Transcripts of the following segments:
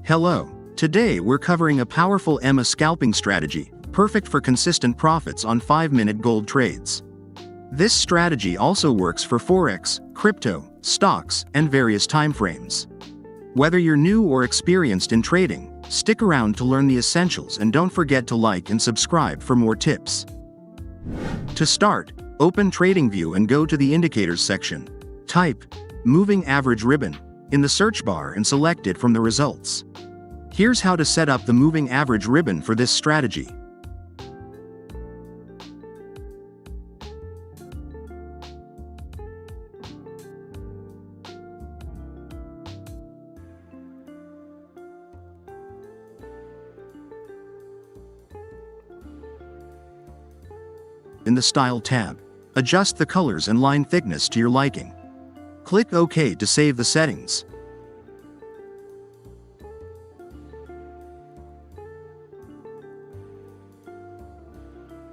Hello. Today we're covering a powerful EMA scalping strategy, perfect for consistent profits on 5-minute gold trades. This strategy also works for forex, crypto, stocks, and various timeframes. Whether you're new or experienced in trading, stick around to learn the essentials and don't forget to like and subscribe for more tips. To start, open TradingView and go to the Indicators section. Type Moving Average Ribbon in the search bar and select it from the results. Here's how to set up the moving average ribbon for this strategy. In the Style tab, adjust the colors and line thickness to your liking. Click OK to save the settings.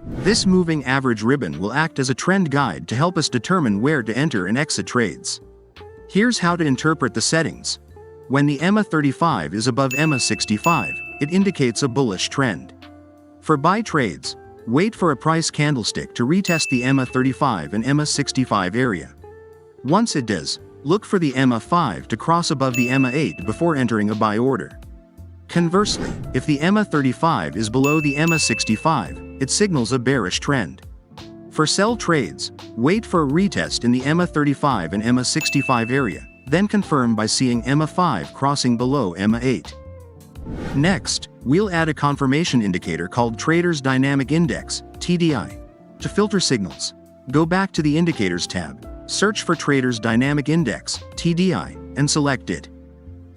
This moving average ribbon will act as a trend guide to help us determine where to enter and exit trades. Here's how to interpret the settings. When the EMA 35 is above EMA 65, it indicates a bullish trend. For buy trades, wait for a price candlestick to retest the EMA 35 and EMA 65 area. Once it does, look for the EMA 5 to cross above the EMA 8 before entering a buy order. Conversely, if the EMA 35 is below the EMA 65, it signals a bearish trend. For sell trades, wait for a retest in the EMA 35 and EMA 65 area, then confirm by seeing EMA 5 crossing below EMA 8. Next, we'll add a confirmation indicator called Traders Dynamic Index, TDI. To filter signals, go back to the Indicators tab, search for Traders Dynamic Index, TDI, and select it.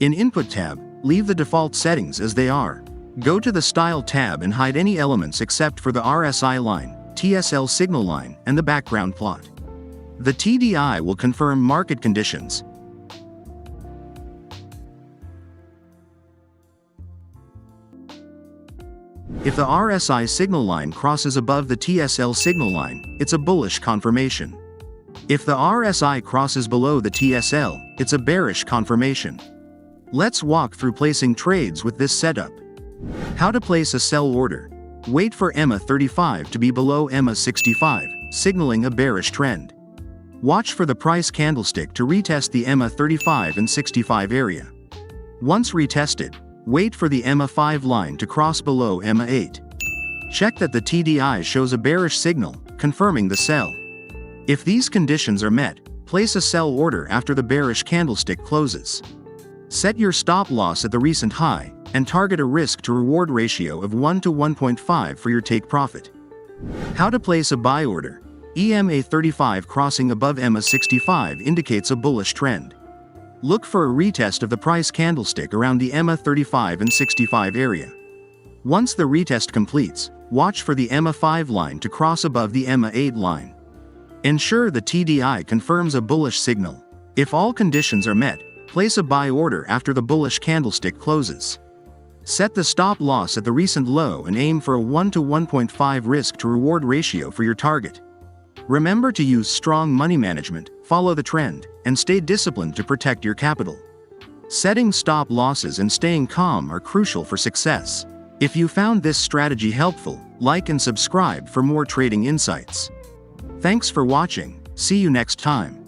In Input tab, leave the default settings as they are. Go to the Style tab and hide any elements except for the RSI line, TSL signal line, and the background plot. The TDI will confirm market conditions. If the RSI signal line crosses above the TSL signal line, it's a bullish confirmation. If the RSI crosses below the TSL, it's a bearish confirmation. Let's walk through placing trades with this setup. How to place a sell order. Wait for EMA 35 to be below EMA 65, signaling a bearish trend. Watch for the price candlestick to retest the EMA 35 and 65 area. Once retested, wait for the EMA 5 line to cross below EMA 8. Check that the TDI shows a bearish signal, confirming the sell. If these conditions are met, place a sell order after the bearish candlestick closes. Set your stop loss at the recent high, and target a risk-to-reward ratio of 1 to 1.5 for your take profit. How to place a buy order. EMA 35 crossing above EMA 65 indicates a bullish trend. Look for a retest of the price candlestick around the EMA 35 and 65 area. Once the retest completes, watch for the EMA 5 line to cross above the EMA 8 line. Ensure the TDI confirms a bullish signal. If all conditions are met, place a buy order after the bullish candlestick closes. Set the stop loss at the recent low and aim for a 1 to 1.5 risk-to-reward ratio for your target. Remember to use strong money management, follow the trend, and stay disciplined to protect your capital. Setting stop losses and staying calm are crucial for success. If you found this strategy helpful, like and subscribe for more trading insights. Thanks for watching. See you next time.